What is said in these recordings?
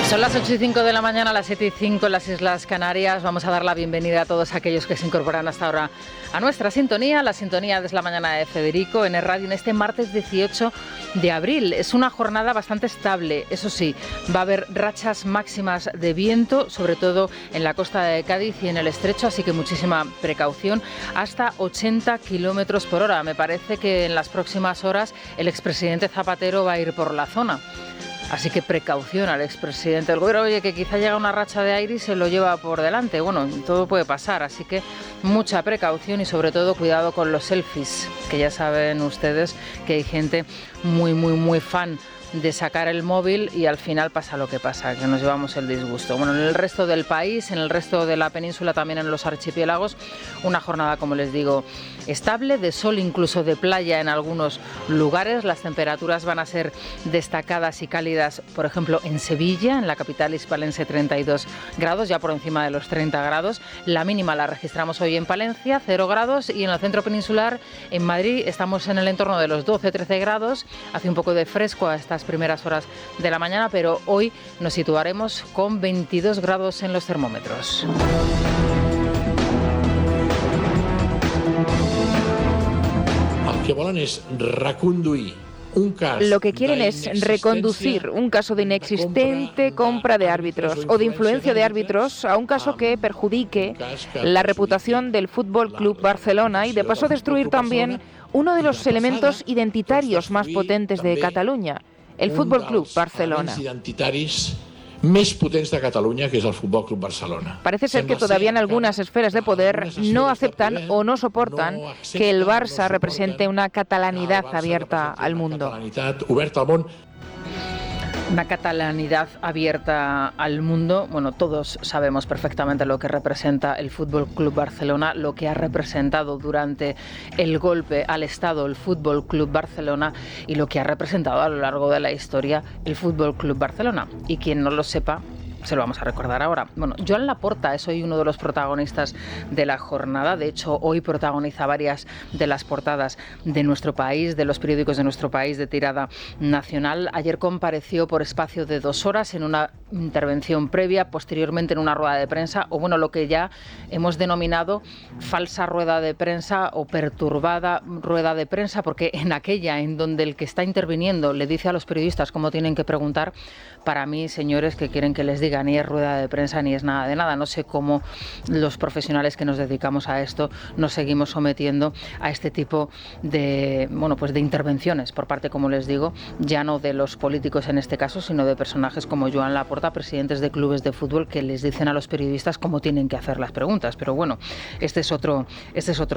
Son las 8:05 de la mañana, las 7:05 en las Islas Canarias. Vamos a dar la bienvenida a todos aquellos que se incorporan hasta ahora a nuestra sintonía, la sintonía de la mañana de Federico en el radio en este martes 18 de abril. Es una jornada bastante estable, eso sí, va a haber rachas máximas de viento, sobre todo en la costa de Cádiz y en el estrecho, así que muchísima precaución, hasta 80 kilómetros por hora. Me parece que en las próximas horas el expresidente Zapatero va a ir por la zona. Así que precaución al expresidente del gobierno, oye, que quizá llega una racha de aire y se lo lleva por delante. Bueno, todo puede pasar, así que mucha precaución y sobre todo cuidado con los selfies, que ya saben ustedes que hay gente muy fan de sacar el móvil y al final pasa lo que pasa, que nos llevamos el disgusto. Bueno, en el resto del país, en el resto de la península, también en los archipiélagos, una jornada, como les digo, estable, de sol, incluso de playa en algunos lugares. Las temperaturas van a ser destacadas y cálidas, por ejemplo, en Sevilla, en la capital hispalense, 32 grados, ya por encima de los 30 grados. La mínima la registramos hoy en Palencia, 0 grados, y en el centro peninsular, en Madrid, estamos en el entorno de los 12-13 grados. Hace un poco de fresco a estas primeras horas de la mañana, pero hoy nos situaremos con 22 grados en los termómetros. Lo que quieren es reconducir un caso de inexistente compra de árbitros o de influencia de árbitros a un caso que perjudique la reputación del Fútbol Club Barcelona y de paso destruir también uno de los elementos identitarios más potentes de Cataluña, el Fútbol Club Barcelona. Més potents de Catalunya, que és el Futbol Club Barcelona. Parece ser que todavía en algunas esferas de poder no aceptan o no soportan que el Barça represente una catalanidad abierta al mundo. Una catalanidad abierta al mundo. Bueno, todos sabemos perfectamente lo que representa el Fútbol Club Barcelona, lo que ha representado durante el golpe al Estado el Fútbol Club Barcelona y lo que ha representado a lo largo de la historia el Fútbol Club Barcelona. Y quien no lo sepa, se lo vamos a recordar ahora. Bueno, Joan Laporta es hoy uno de los protagonistas de la jornada. De hecho, hoy protagoniza varias de las portadas de nuestro país, de los periódicos de nuestro país de tirada nacional. Ayer compareció por espacio de 2 horas en una intervención previa, posteriormente en una rueda de prensa, o bueno, lo que ya hemos denominado falsa rueda de prensa o perturbada rueda de prensa, porque en aquella en donde el que está interviniendo le dice a los periodistas cómo tienen que preguntar, para mí, señores, que quieren que les diga, ni es rueda de prensa ni es nada de nada. No sé cómo los profesionales que nos dedicamos a esto nos seguimos sometiendo a este tipo de, bueno, pues de intervenciones por parte, como les digo, ya no de los políticos en este caso, sino de personajes como Joan Laporta, presidentes de clubes de fútbol, que les dicen a los periodistas cómo tienen que hacer las preguntas. Pero bueno, este es otro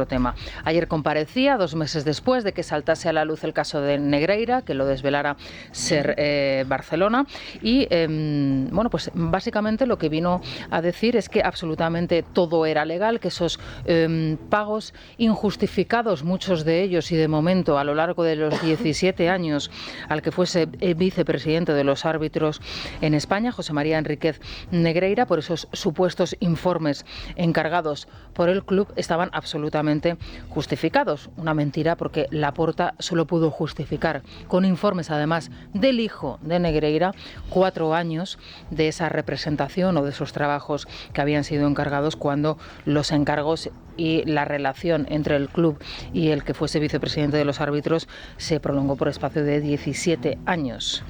tema. Ayer comparecía, 2 meses después de que saltase a la luz el caso de Negreira, que lo desvelara Ser Barcelona. Y bueno, pues básicamente lo que vino a decir es que absolutamente todo era legal, que esos pagos injustificados, muchos de ellos y de momento a lo largo de los 17 años al que fuese vicepresidente de los árbitros en España, José María Enríquez Negreira, por esos supuestos informes encargados por el club, estaban absolutamente justificados. Una mentira, porque Laporta solo pudo justificar con informes, además del hijo de Negreira, 4 años de esa representación o de esos trabajos que habían sido encargados, cuando los encargos y la relación entre el club y el que fuese vicepresidente de los árbitros se prolongó por espacio de 17 años.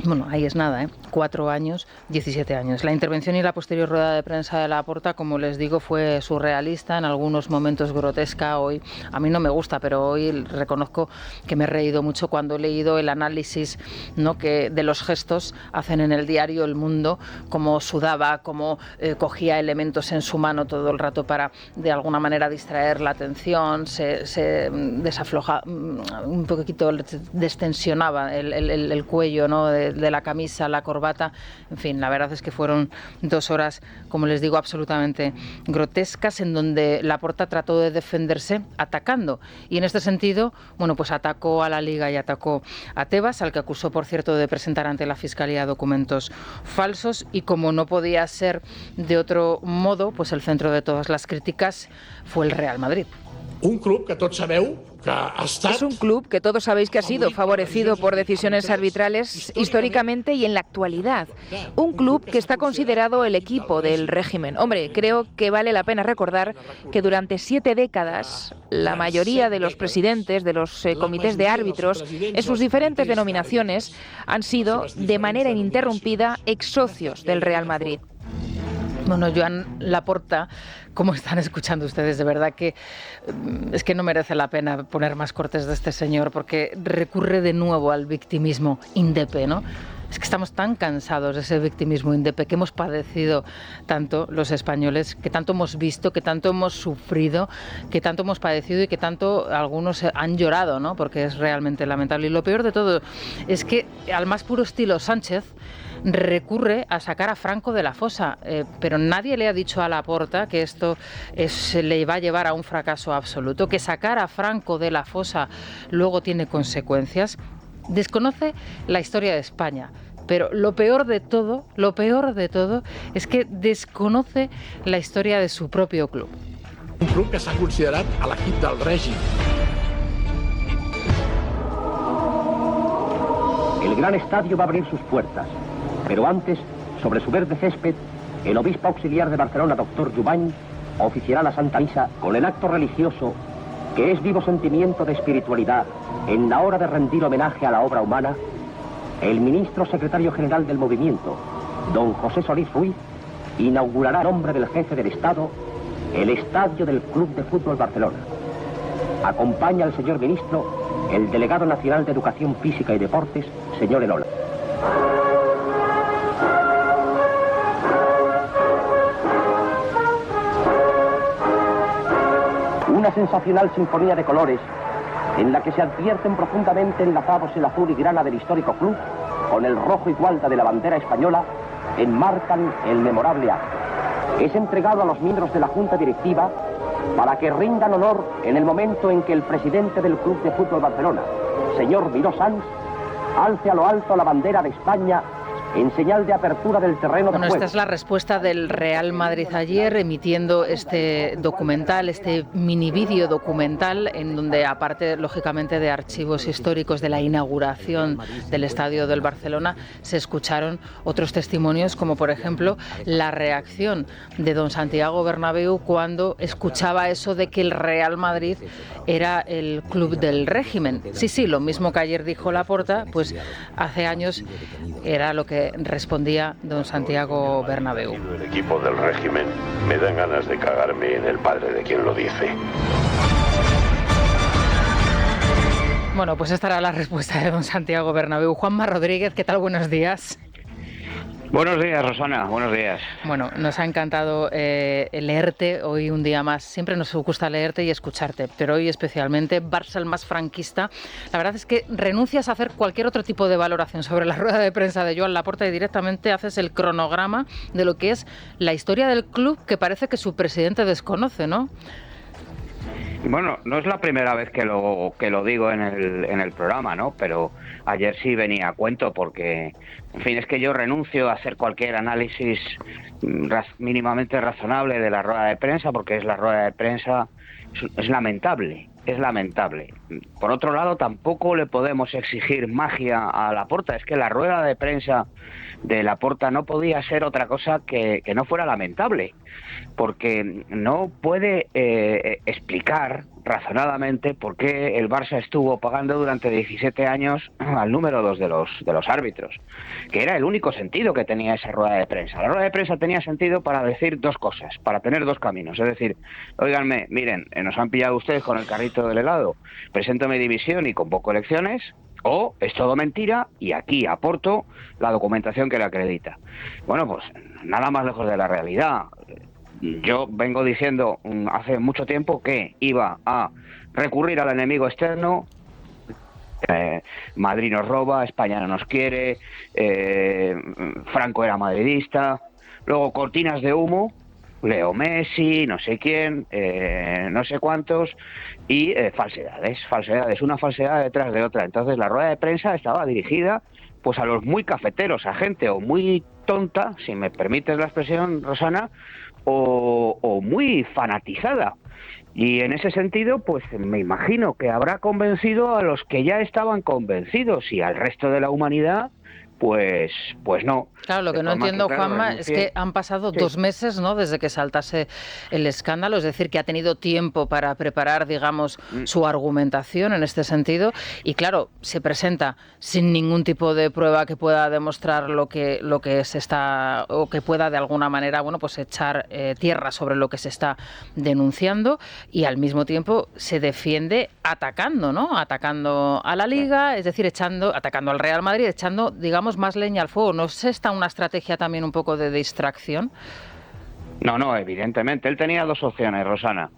Bueno, ahí es nada, 4 años, 17 años. La intervención y la posterior rueda de prensa de Laporta, como les digo, fue surrealista, en algunos momentos grotesca. Hoy, a mí no me gusta, pero hoy reconozco que me he reído mucho cuando he leído el análisis, ¿no?, que de los gestos hacen en el diario El Mundo, cómo sudaba, cómo cogía elementos en su mano todo el rato para, de alguna manera, distraer la atención, se desafloja un poquito, destensionaba el cuello, ¿no?, de la camisa, la corbata. En fin, la verdad es que fueron 2 horas, como les digo, absolutamente grotescas, en donde Laporta trató de defenderse atacando. Y en este sentido, bueno, pues atacó a la Liga y atacó a Tebas, al que acusó, por cierto, de presentar ante la Fiscalía documentos falsos. Y como no podía ser de otro modo, pues el centro de todas las críticas fue el Real Madrid. Un club que tots sabeu que ha estat... Es un club que todos sabéis que ha sido favorecido por decisiones arbitrales históricamente y en la actualidad. Un club que está considerado el equipo del régimen. Hombre, creo que vale la pena recordar que durante 7 décadas la mayoría de los presidentes de los comités de árbitros en sus diferentes denominaciones han sido de manera ininterrumpida ex-socios del Real Madrid. Bueno, Joan Laporta, ¿cómo están escuchando ustedes? De verdad que es que no merece la pena poner más cortes de este señor porque recurre de nuevo al victimismo indepe, ¿no? Es que estamos tan cansados de ese victimismo indepe que hemos padecido tanto los españoles, que tanto hemos visto, que tanto hemos sufrido, que tanto hemos padecido y que tanto algunos han llorado, ¿no? Porque es realmente lamentable. Y lo peor de todo es que al más puro estilo Sánchez recurre a sacar a Franco de la fosa, pero nadie le ha dicho a Laporta que esto le va a llevar a un fracaso absoluto, que sacar a Franco de la fosa luego tiene consecuencias. Desconoce la historia de España, pero lo peor de todo es que desconoce la historia de su propio club. Un club que s'ha considerat a l'equip del règim. El gran estadio va a abrir sus puertas, pero antes, sobre su verde césped, el obispo auxiliar de Barcelona, doctor Jubany, oficiará la Santa Misa con el acto religioso que es vivo sentimiento de espiritualidad en la hora de rendir homenaje a la obra humana. El ministro secretario general del movimiento, don José Solís Ruiz, inaugurará en nombre del jefe del Estado el estadio del Club de Fútbol Barcelona. Acompaña al señor ministro el delegado nacional de Educación Física y Deportes, señor Elola. Una sensacional sinfonía de colores en la que se advierten profundamente enlazados el azul y grana del histórico club con el rojo y gualda de la bandera española enmarcan el memorable acto. Es entregado a los miembros de la Junta Directiva para que rindan honor en el momento en que el presidente del Club de Fútbol Barcelona, señor Miró Sans, alce a lo alto la bandera de España en señal de apertura del terreno de juego. Esta es la respuesta del Real Madrid ayer, emitiendo este documental, este mini vídeo documental, en donde, aparte, lógicamente, de archivos históricos de la inauguración del Estadio del Barcelona, se escucharon otros testimonios, como por ejemplo la reacción de don Santiago Bernabéu cuando escuchaba eso de que el Real Madrid era el club del régimen. Sí, lo mismo que ayer dijo Laporta, pues hace años era lo que respondía don Santiago Bernabéu. El equipo del régimen, me dan ganas de cagarme en el padre de quien lo dice. Bueno, pues esta era la respuesta de don Santiago Bernabéu. Juanma Rodríguez, ¿qué tal? Buenos días. Buenos días, Rosana, buenos días. Bueno, nos ha encantado leerte hoy un día más. Siempre nos gusta leerte y escucharte, pero hoy especialmente. Barça el más franquista. La verdad es que renuncias a hacer cualquier otro tipo de valoración sobre la rueda de prensa de Joan Laporta y directamente haces el cronograma de lo que es la historia del club, que parece que su presidente desconoce, ¿no? Bueno, no es la primera vez que lo digo en el programa, ¿no? Pero ayer sí venía a cuento porque, en fin, es que yo renuncio a hacer cualquier análisis mínimamente razonable de la rueda de prensa, porque es la rueda de prensa, es lamentable. Es lamentable. Por otro lado, tampoco le podemos exigir magia a Laporta. Es que la rueda de prensa de Laporta no podía ser otra cosa que no fuera lamentable, porque no puede explicar razonadamente por qué el Barça estuvo pagando durante 17 años al número 2 de los árbitros, que era el único sentido que tenía esa rueda de prensa. La rueda de prensa tenía sentido para decir dos cosas, para tener dos caminos, es decir, óiganme, miren, nos han pillado ustedes con el carrito del helado, presento mi dimisión y convoco elecciones, o es todo mentira y aquí aporto la documentación que le acredita. Bueno, pues nada más lejos de la realidad. Yo vengo diciendo hace mucho tiempo que iba a recurrir al enemigo externo. Madrid nos roba, España no nos quiere, Franco era madridista, luego cortinas de humo, Leo Messi, no sé quién, no sé cuántos, y falsedades, una falsedad detrás de otra. Entonces la rueda de prensa estaba dirigida pues a los muy cafeteros, a gente o muy tonta, si me permites la expresión, Rosana, o muy fanatizada. Y en ese sentido, pues me imagino que habrá convencido a los que ya estaban convencidos, y al resto de la humanidad, pues no. Claro, lo que no entiendo, Juanma, es que han pasado 2 meses, ¿no?, desde que saltase el escándalo, es decir, que ha tenido tiempo para preparar, digamos, su argumentación en este sentido, y claro, se presenta sin ningún tipo de prueba que pueda demostrar lo que se está, o que pueda de alguna manera, bueno, pues echar tierra sobre lo que se está denunciando, y al mismo tiempo se defiende atacando, ¿no?, atacando a la Liga, es decir, atacando al Real Madrid, echando, digamos, más leña al fuego. ¿No es esta una estrategia también un poco de distracción? No, evidentemente. Él tenía 2 opciones, Rosana.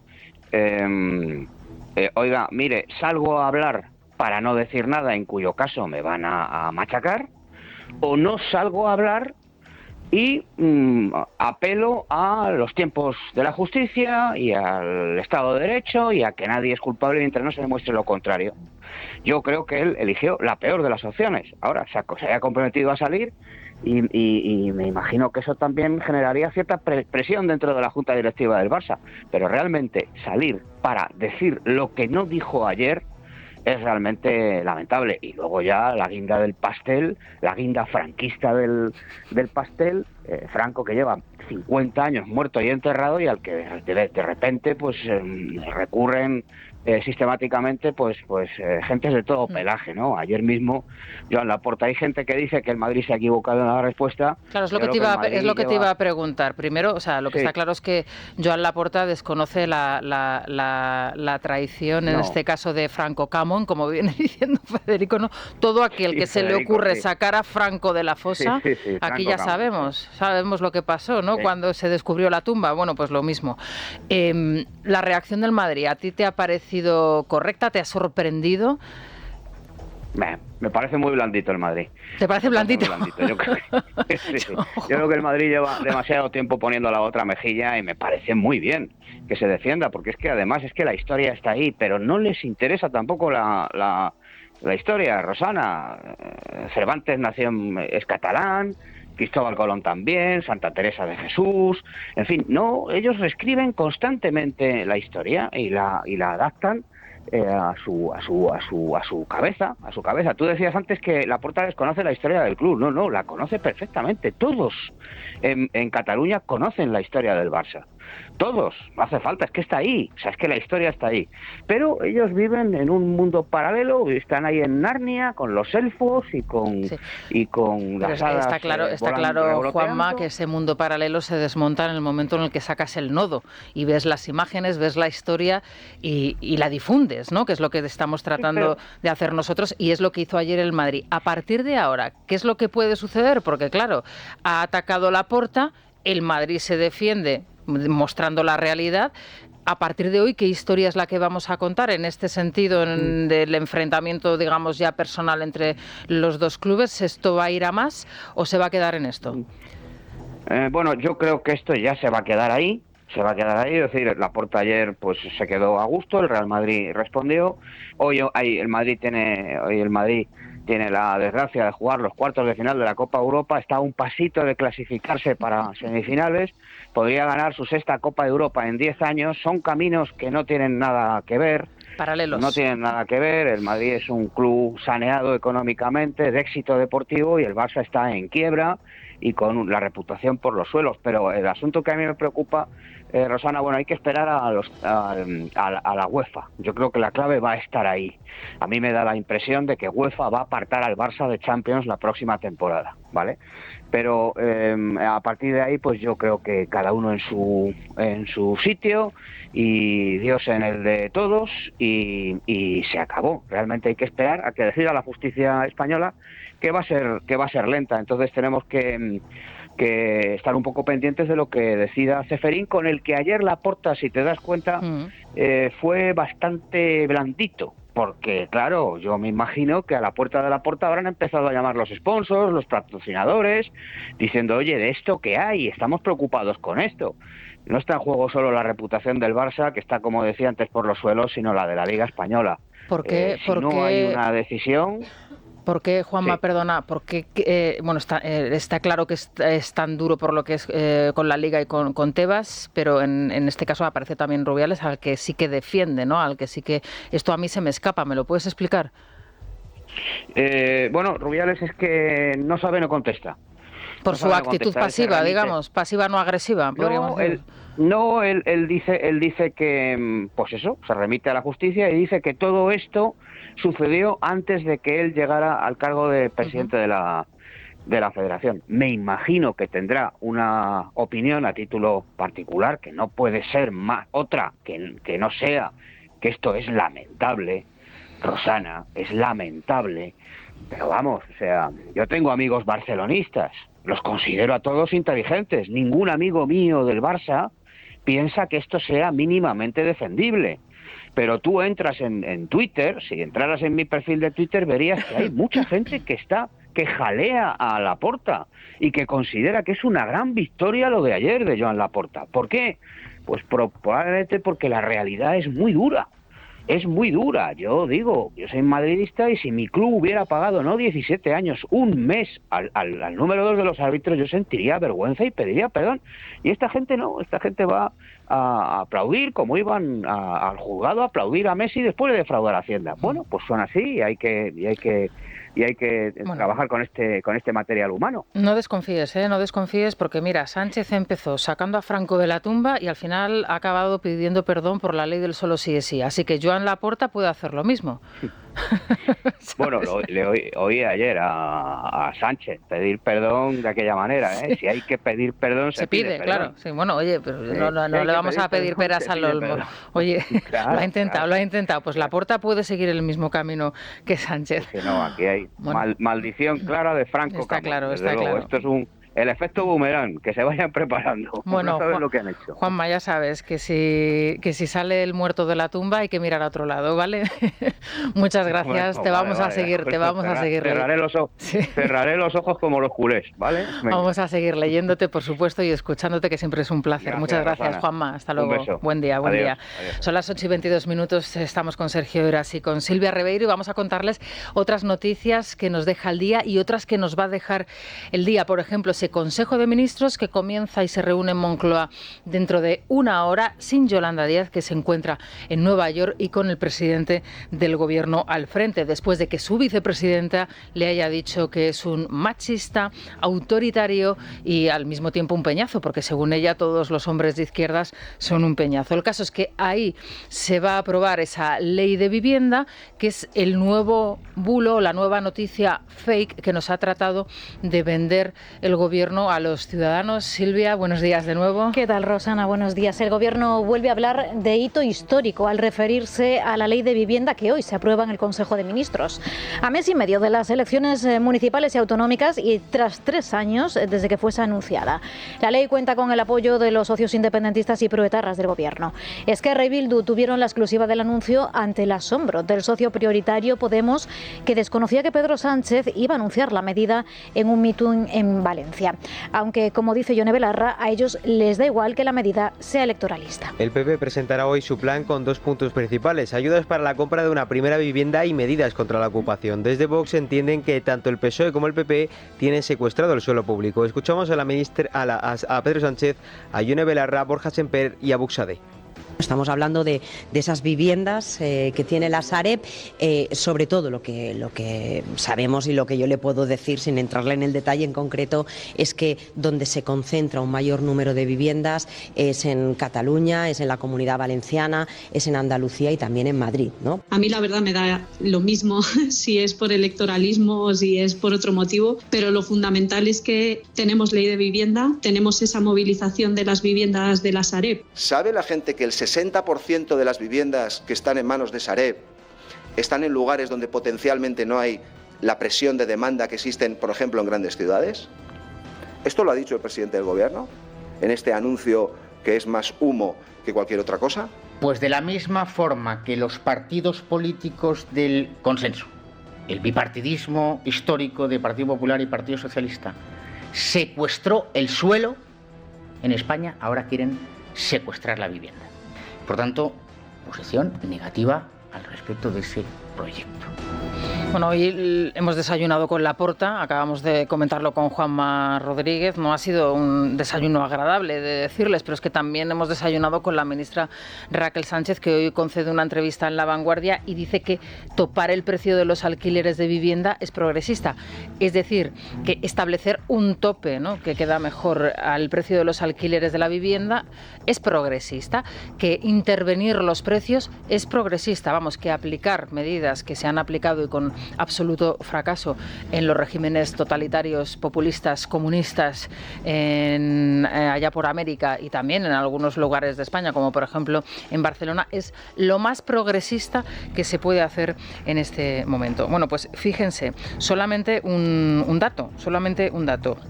Oiga, mire, salgo a hablar para no decir nada, en cuyo caso me van a machacar, o no salgo a hablar y apelo a los tiempos de la justicia y al Estado de Derecho y a que nadie es culpable mientras no se demuestre lo contrario. Yo creo que él eligió la peor de las opciones. Ahora se haya comprometido a salir y me imagino que eso también generaría cierta presión dentro de la Junta Directiva del Barça. Pero realmente salir para decir lo que no dijo ayer es realmente lamentable. Y luego ya la guinda del pastel, la guinda franquista del pastel, Franco, que lleva 50 años muerto y enterrado, y al que de repente pues recurren sistemáticamente pues gentes de todo pelaje, ¿no? Ayer mismo, Joan Laporta, hay gente que dice que el Madrid se ha equivocado en la respuesta. Claro, es lo que te iba a preguntar. Primero, o sea, lo que está claro es que Joan Laporta desconoce la traición, en este caso de Franco Camón, como viene diciendo Federico, ¿no? Todo aquel que se le ocurre sacar a Franco de la fosa, aquí ya sabemos lo que pasó, ¿no? Cuando se descubrió la tumba. Bueno, pues lo mismo. La reacción del Madrid, ¿a ti te ha parecido correcta? ¿Te ha sorprendido? Me parece muy blandito el Madrid. ¿Te parece blandito? Yo creo que el Madrid lleva demasiado tiempo poniendo la otra mejilla, y me parece muy bien que se defienda, porque es que además es que la historia está ahí, pero no les interesa tampoco la historia, Rosana. Cervantes es catalán, Cristóbal Colón también, Santa Teresa de Jesús, en fin, no, ellos reescriben constantemente la historia y la adaptan a su cabeza. Tú decías antes que Laporta desconoce la historia del club. No, la conoce perfectamente. Todos en Cataluña conocen la historia del Barça. Todos, no hace falta, es que está ahí, o sea, es que la historia está ahí. Pero ellos viven en un mundo paralelo, están ahí en Narnia con los elfos y con las hadas. Está claro, Juanma, que ese mundo paralelo se desmonta en el momento en el que sacas el nodo y ves las imágenes, ves la historia y la difundes, ¿no? Que es lo que estamos tratando de hacer nosotros, y es lo que hizo ayer el Madrid. A partir de ahora, ¿qué es lo que puede suceder? Porque claro, ha atacado Laporta, el Madrid se defiende mostrando la realidad. A partir de hoy, ¿qué historia es la que vamos a contar en este sentido, del enfrentamiento, digamos, ya personal entre los dos clubes? ¿Esto va a ir a más o se va a quedar en esto? Bueno, yo creo que esto ya se va a quedar ahí. Es decir, Laporta ayer pues se quedó a gusto, el Real Madrid respondió. Hoy el Madrid tiene la desgracia de jugar los cuartos de final de la Copa Europa, está a un pasito de clasificarse para semifinales, podría ganar su 6ª Copa de Europa en 10 años, son caminos que no tienen nada que ver. Paralelos. No tienen nada que ver, el Madrid es un club saneado económicamente, de éxito deportivo, y el Barça está en quiebra y con la reputación por los suelos. Pero el asunto que a mí me preocupa, Rosana, bueno, hay que esperar a la UEFA. Yo creo que la clave va a estar ahí. A mí me da la impresión de que UEFA va a apartar al Barça de Champions la próxima temporada, ¿vale? Pero a partir de ahí, pues yo creo que cada uno en su sitio y Dios en el de todos, y se acabó. Realmente hay que esperar a que decida la justicia española, que va a ser lenta. Entonces tenemos que estar un poco pendientes de lo que decida Ceferín, con el que ayer Laporta, si te das cuenta, fue bastante blandito. Porque, claro, yo me imagino que a la puerta de Laporta habrán empezado a llamar los sponsors, los patrocinadores, diciendo, oye, ¿de esto qué hay? Estamos preocupados con esto. No está en juego solo la reputación del Barça, que está, como decía antes, por los suelos, sino la de la Liga Española. ¿Por qué? Si no hay una decisión... ¿Por qué, Juanma, perdona, por qué, bueno, está claro que es tan duro por lo que es con la Liga y con Tebas, pero en este caso aparece también Rubiales, al que sí que defiende, ¿no? Al que sí que... Esto a mí se me escapa, ¿me lo puedes explicar? Bueno, Rubiales es que no sabe, no contesta. Por su actitud pasiva, digamos, pasiva no agresiva, podríamos decir. Él dice que, pues eso, se remite a la justicia y dice que todo esto sucedió antes de que él llegara al cargo de presidente de la federación. Me imagino que tendrá una opinión a título particular, que no puede ser más otra que no sea que esto es lamentable, Rosana, es lamentable, pero vamos, o sea, yo tengo amigos barcelonistas, los considero a todos inteligentes, ningún amigo mío del Barça piensa que esto sea mínimamente defendible. Pero tú entras en Twitter, si entraras en mi perfil de Twitter verías que hay mucha gente que jalea a Laporta y que considera que es una gran victoria lo de ayer de Joan Laporta. ¿Por qué? Pues probablemente porque la realidad es muy dura. Es muy dura, yo digo, yo soy madridista y si mi club hubiera pagado, no 17 años, un mes al número 2 de los árbitros, yo sentiría vergüenza y pediría perdón. Y esta gente no, esta gente va a aplaudir como iban al juzgado a aplaudir a Messi después de defraudar a Hacienda. Bueno, pues son así y hay que trabajar con este material humano. No desconfíes porque mira, Sánchez empezó sacando a Franco de la tumba y al final ha acabado pidiendo perdón por la ley del solo sí es sí. Así que Joan Laporta puede hacer lo mismo. Bueno, le oí ayer a Sánchez pedir perdón de aquella manera, ¿eh? Si hay que pedir perdón, se pide perdón. Claro. Sí, bueno, oye, pero no le vamos a pedir peras al olmo. Oye, claro, lo ha intentado. Pues Laporta puede seguir el mismo camino que Sánchez. Que no, aquí hay maldición clara de Franco. Está claro. Esto es el efecto boomerang, que se vayan preparando. Bueno, no sabes lo que han hecho. Juanma, ya sabes que si sale el muerto de la tumba hay que mirar a otro lado, ¿vale? Muchas gracias, bueno, te vamos a seguir cerraré los ojos como los culés, ¿vale? Venga. Vamos a seguir leyéndote, por supuesto, y escuchándote, que siempre es un placer. Muchas gracias, Rosana. Juanma, hasta luego. Un beso. Buen día. Adiós. Son las 8:22, estamos con Sergio Heras y con Silvia Ribeiro y vamos a contarles otras noticias que nos deja el día y otras que nos va a dejar el día. Por ejemplo, ese Consejo de Ministros que comienza y se reúne en Moncloa dentro de una hora sin Yolanda Díaz, que se encuentra en Nueva York y con el presidente del Gobierno al frente, después de que su vicepresidenta le haya dicho que es un machista, autoritario y al mismo tiempo un peñazo, porque según ella todos los hombres de izquierdas son un peñazo. El caso es que ahí se va a aprobar esa ley de vivienda, que es el nuevo bulo, la nueva noticia fake que nos ha tratado de vender el Gobierno a los ciudadanos. Silvia, buenos días de nuevo. ¿Qué tal, Rosana? Buenos días. El Gobierno vuelve a hablar de hito histórico al referirse a la ley de vivienda que hoy se aprueba en el Consejo de Ministros. A mes y medio de las elecciones municipales y autonómicas y tras 3 años desde que fuese anunciada. La ley cuenta con el apoyo de los socios independentistas y proetarras del Gobierno. Esquerra y Bildu tuvieron la exclusiva del anuncio ante el asombro del socio prioritario Podemos, que desconocía que Pedro Sánchez iba a anunciar la medida en un mitin en Valencia. Aunque, como dice Yone Belarra, a ellos les da igual que la medida sea electoralista. El PP presentará hoy su plan con 2 puntos principales: ayudas para la compra de una primera vivienda y medidas contra la ocupación. Desde Vox entienden que tanto el PSOE como el PP tienen secuestrado el suelo público. Escuchamos a Pedro Sánchez, a Yone Belarra, Borja Semper y a Buxade. Estamos hablando de esas viviendas que tiene la Sareb, sobre todo lo que sabemos y lo que yo le puedo decir sin entrarle en el detalle en concreto es que donde se concentra un mayor número de viviendas es en Cataluña, es en la Comunidad Valenciana, es en Andalucía y también en Madrid, ¿no? A mí la verdad me da lo mismo si es por electoralismo o si es por otro motivo, pero lo fundamental es que tenemos ley de vivienda, tenemos esa movilización de las viviendas de la Sareb. ¿Sabe la gente que el 60% de las viviendas que están en manos de Sareb están en lugares donde potencialmente no hay la presión de demanda que existen, por ejemplo, en grandes ciudades? Esto lo ha dicho el presidente del Gobierno en este anuncio que es más humo que cualquier otra cosa. Pues de la misma forma que los partidos políticos del consenso, el bipartidismo histórico de Partido Popular y Partido Socialista, secuestró el suelo, en España ahora quieren secuestrar la vivienda. Por tanto, posición negativa al respecto de ese proyecto. Bueno, hoy hemos desayunado con Laporta, acabamos de comentarlo con Juanma Rodríguez. No ha sido un desayuno agradable de decirles, pero es que también hemos desayunado con la ministra Raquel Sánchez, que hoy concede una entrevista en La Vanguardia y dice que topar el precio de los alquileres de vivienda es progresista. Es decir, que establecer un tope, ¿no?, que queda mejor al precio de los alquileres de la vivienda es progresista, que intervenir los precios es progresista. Vamos, que aplicar medidas que se han aplicado y con absoluto fracaso en los regímenes totalitarios, populistas, comunistas allá por América y también en algunos lugares de España, como por ejemplo en Barcelona, es lo más progresista que se puede hacer en este momento. Bueno, pues fíjense, solamente un dato.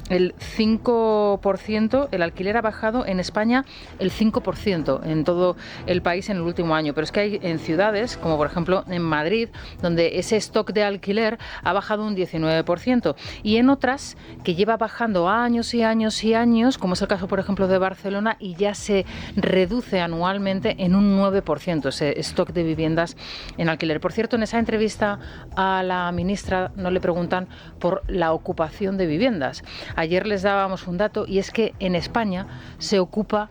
El 5%, el alquiler ha bajado en España el 5% en todo el país en el último año, pero es que hay en ciudades, como por ejemplo en Madrid, donde ese stock de alquiler ha bajado un 19%, y en otras que lleva bajando años y años y años, como es el caso por ejemplo de Barcelona, y ya se reduce anualmente en un 9% ese stock de viviendas en alquiler. Por cierto, en esa entrevista a la ministra no le preguntan por la ocupación de viviendas. Ayer les dábamos un dato, y es que en España se ocupa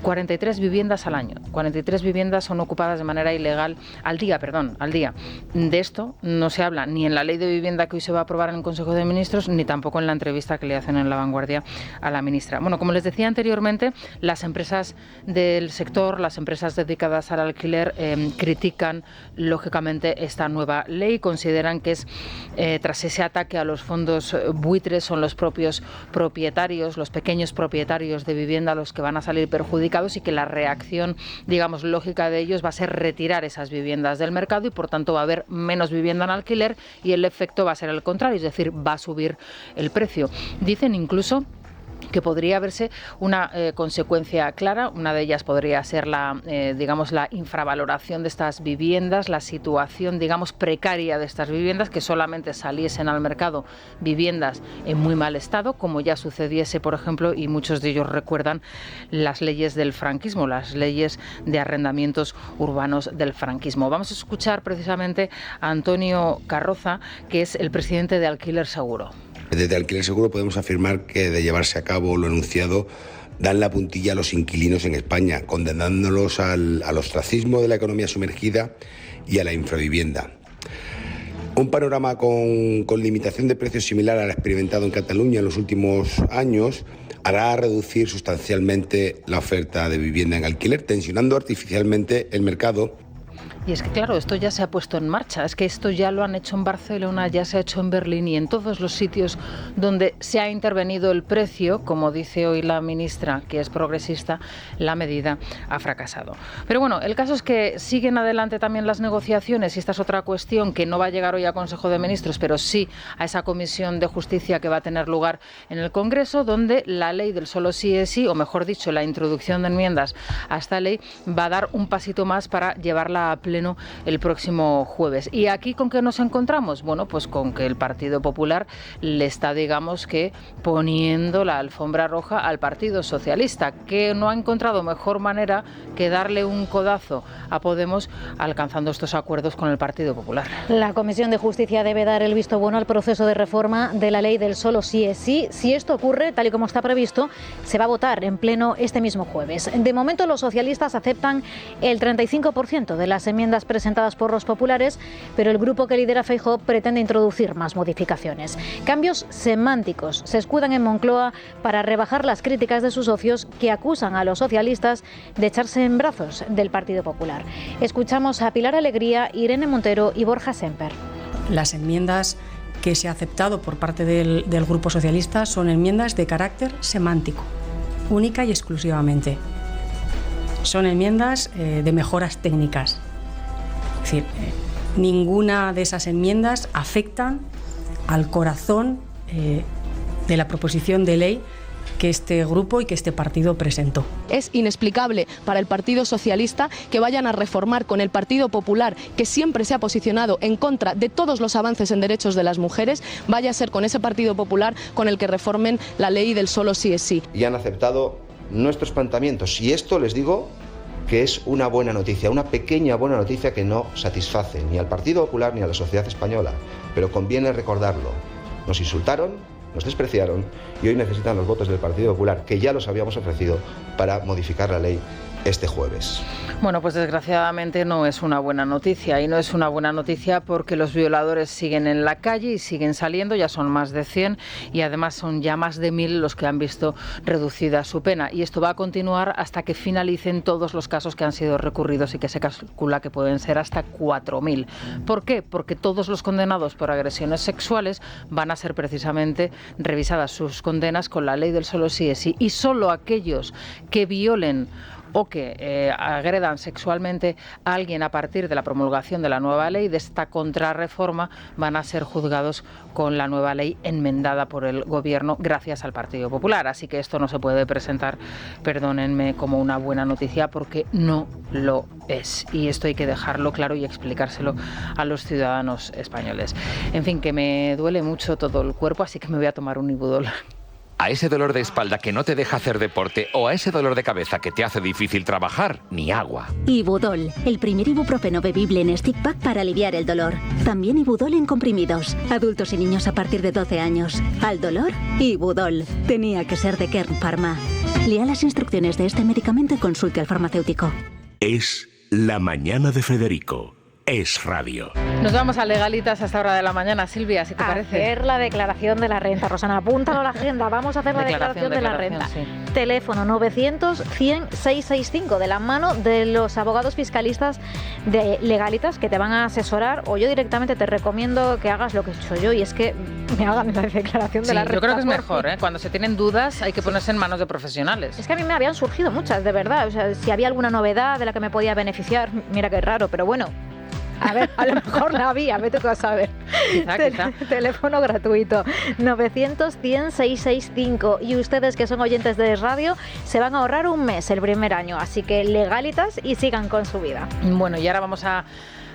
43 viviendas al año. 43 viviendas son ocupadas de manera ilegal al día. De esto no se habla ni en la ley de vivienda que hoy se va a aprobar en el Consejo de Ministros, ni tampoco en la entrevista que le hacen en La Vanguardia a la ministra. Bueno, como les decía anteriormente, las empresas del sector, las empresas dedicadas al alquiler, critican lógicamente esta nueva ley. Consideran que es tras ese ataque a los fondos buitres, son los propios propietarios, los pequeños propietarios de vivienda los que van a salir perjudicados, y que la reacción, digamos, lógica de ellos va a ser retirar esas viviendas del mercado, y por tanto va a haber menos vivienda en alquiler y el efecto va a ser el contrario, es decir, va a subir el precio. Dicen incluso que podría verse una consecuencia clara. Una de ellas podría ser la infravaloración de estas viviendas, la situación, digamos, precaria de estas viviendas, que solamente saliesen al mercado viviendas en muy mal estado, como ya sucediese, por ejemplo, y muchos de ellos recuerdan las leyes del franquismo, las leyes de arrendamientos urbanos del franquismo. Vamos a escuchar precisamente a Antonio Carroza, que es el presidente de Alquiler Seguro. Desde Alquiler Seguro podemos afirmar que, de llevarse a cabo lo enunciado, dan la puntilla a los inquilinos en España, condenándolos al ostracismo de la economía sumergida y a la infravivienda. Un panorama con limitación de precios similar al experimentado en Cataluña en los últimos años hará reducir sustancialmente la oferta de vivienda en alquiler, tensionando artificialmente el mercado. Y es que claro, esto ya se ha puesto en marcha, es que esto ya lo han hecho en Barcelona, ya se ha hecho en Berlín, y en todos los sitios donde se ha intervenido el precio, como dice hoy la ministra, que es progresista, la medida ha fracasado. Pero bueno, el caso es que siguen adelante también las negociaciones, y esta es otra cuestión que no va a llegar hoy a Consejo de Ministros, pero sí a esa comisión de justicia que va a tener lugar en el Congreso, donde la ley del solo sí es sí, o mejor dicho, la introducción de enmiendas a esta ley, va a dar un pasito más para llevarla a pleno el próximo jueves. ¿Y aquí con qué nos encontramos? Bueno, pues con que el Partido Popular le está, digamos que, poniendo la alfombra roja al Partido Socialista, que no ha encontrado mejor manera que darle un codazo a Podemos, alcanzando estos acuerdos con el Partido Popular. La Comisión de Justicia debe dar el visto bueno al proceso de reforma de la ley del solo sí es sí. Si esto ocurre, tal y como está previsto, se va a votar en pleno este mismo jueves. De momento, los socialistas aceptan el 35% de las enmiendas presentadas por los populares, pero el grupo que lidera Feijóo pretende introducir más modificaciones. Cambios semánticos se escudan en Moncloa para rebajar las críticas de sus socios, que acusan a los socialistas de echarse en brazos del Partido Popular. Escuchamos a Pilar Alegría, Irene Montero y Borja Semper. Las enmiendas que se ha aceptado por parte del Grupo Socialista son enmiendas de carácter semántico, única y exclusivamente. Son enmiendas de mejoras técnicas. Es decir, ninguna de esas enmiendas afectan al corazón de la proposición de ley que este grupo y que este partido presentó. Es inexplicable para el Partido Socialista que vayan a reformar con el Partido Popular, que siempre se ha posicionado en contra de todos los avances en derechos de las mujeres, vaya a ser con ese Partido Popular con el que reformen la ley del solo sí es sí. Y han aceptado nuestros planteamientos, y esto les digo que es una buena noticia, una pequeña buena noticia que no satisface ni al Partido Popular ni a la sociedad española, pero conviene recordarlo. Nos insultaron, nos despreciaron y hoy necesitan los votos del Partido Popular, que ya los habíamos ofrecido, para modificar la ley este jueves. Bueno, pues desgraciadamente no es una buena noticia, y no es una buena noticia porque los violadores siguen en la calle y siguen saliendo, ya son más de 100 y además son ya más de 1000 los que han visto reducida su pena, y esto va a continuar hasta que finalicen todos los casos que han sido recurridos y que se calcula que pueden ser hasta 4000. ¿Por qué? Porque todos los condenados por agresiones sexuales van a ser precisamente revisadas sus condenas con la ley del solo sí es sí, y solo aquellos que violen o que agredan sexualmente a alguien a partir de la promulgación de la nueva ley, de esta contrarreforma, van a ser juzgados con la nueva ley enmendada por el Gobierno gracias al Partido Popular. Así que esto no se puede presentar, perdónenme, como una buena noticia, porque no lo es. Y esto hay que dejarlo claro y explicárselo a los ciudadanos españoles. En fin, que me duele mucho todo el cuerpo, así que me voy a tomar un Ibudol. A ese dolor de espalda que no te deja hacer deporte o a ese dolor de cabeza que te hace difícil trabajar, ni agua. Ibudol, el primer ibuprofeno bebible en stick pack para aliviar el dolor. También Ibudol en comprimidos. Adultos y niños a partir de 12 años. Al dolor, Ibudol. Tenía que ser de Kern Pharma. Lea las instrucciones de este medicamento y consulte al farmacéutico. Es La Mañana de Federico. Es Radio. Nos vamos a Legalitas a esta hora de la mañana, Silvia, si te parece. Hacer la declaración de la renta, Rosana, apúntalo a la agenda, vamos a hacer la declaración de la renta. Sí. Teléfono 900-100-665, de la mano de los abogados fiscalistas de Legalitas, que te van a asesorar, o yo directamente te recomiendo que hagas lo que he hecho yo, y es que me hagan la declaración de la renta. Yo creo que es mejor, cuando se tienen dudas hay que ponerse en manos de profesionales. Es que a mí me habían surgido muchas, de verdad, o sea, si había alguna novedad de la que me podía beneficiar, mira qué raro, pero bueno. A ver, a lo mejor la había, vete tú a saber. Quizá. Teléfono gratuito, 900-100-665. Y ustedes que son oyentes de radio se van a ahorrar un mes el primer año. Así que Legalitas y sigan con su vida. Bueno, y ahora vamos a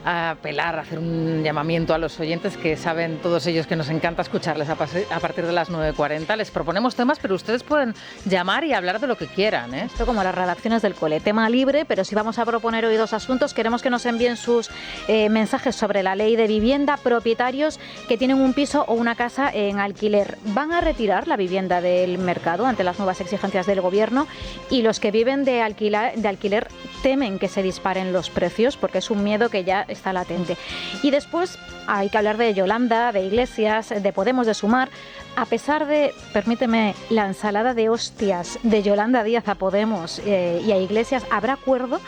apelar, a hacer un llamamiento a los oyentes, que saben todos ellos que nos encanta escucharles a partir de las 9:40. Les proponemos temas, pero ustedes pueden llamar y hablar de lo que quieran. Esto como las redacciones del cole, tema libre, pero si vamos a proponer hoy 2 asuntos, queremos que nos envíen sus mensajes sobre la ley de vivienda. Propietarios que tienen un piso o una casa en alquiler van a retirar la vivienda del mercado ante las nuevas exigencias del Gobierno, y los que viven de alquiler temen que se disparen los precios, porque es un miedo que ya está latente. Y después hay que hablar de Yolanda, de Iglesias, de Podemos, de Sumar. A pesar de, permíteme, la ensalada de hostias de Yolanda Díaz a Podemos y a Iglesias, ¿habrá acuerdo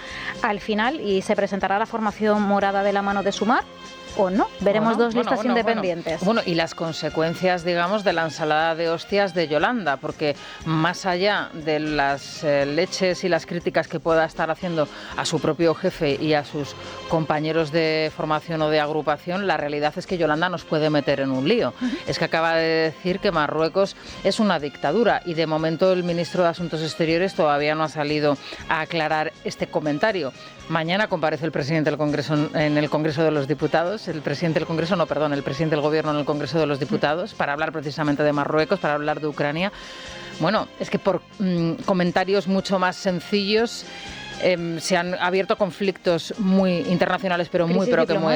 al final y se presentará la formación morada de la mano de Sumar? ¿O no? Veremos dos listas independientes. Bueno, y las consecuencias, digamos, de la ensalada de hostias de Yolanda, porque más allá de las leches y las críticas que pueda estar haciendo a su propio jefe y a sus compañeros de formación o de agrupación, la realidad es que Yolanda nos puede meter en un lío. Es que acaba de decir que Marruecos es una dictadura, y de momento el ministro de Asuntos Exteriores todavía no ha salido a aclarar este comentario. Mañana comparece el presidente del Congreso en el Congreso de los Diputados, el presidente del Gobierno en el Congreso de los Diputados, para hablar precisamente de Marruecos, para hablar de Ucrania. Bueno, es que por comentarios mucho más sencillos se han abierto conflictos muy internacionales, pero muy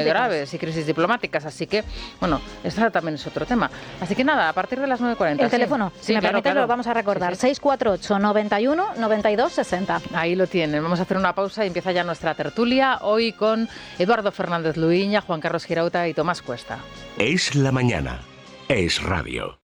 graves, y crisis diplomáticas. Así que, bueno, este también es otro tema. Así que nada, a partir de las 9:40. El teléfono, si me permites, lo vamos a recordar. 648 91 92 60. Ahí lo tienen. Vamos a hacer una pausa y empieza ya nuestra tertulia, hoy con Eduardo Fernández Luiña, Juan Carlos Girauta y Tomás Cuesta. Es la mañana. Es radio.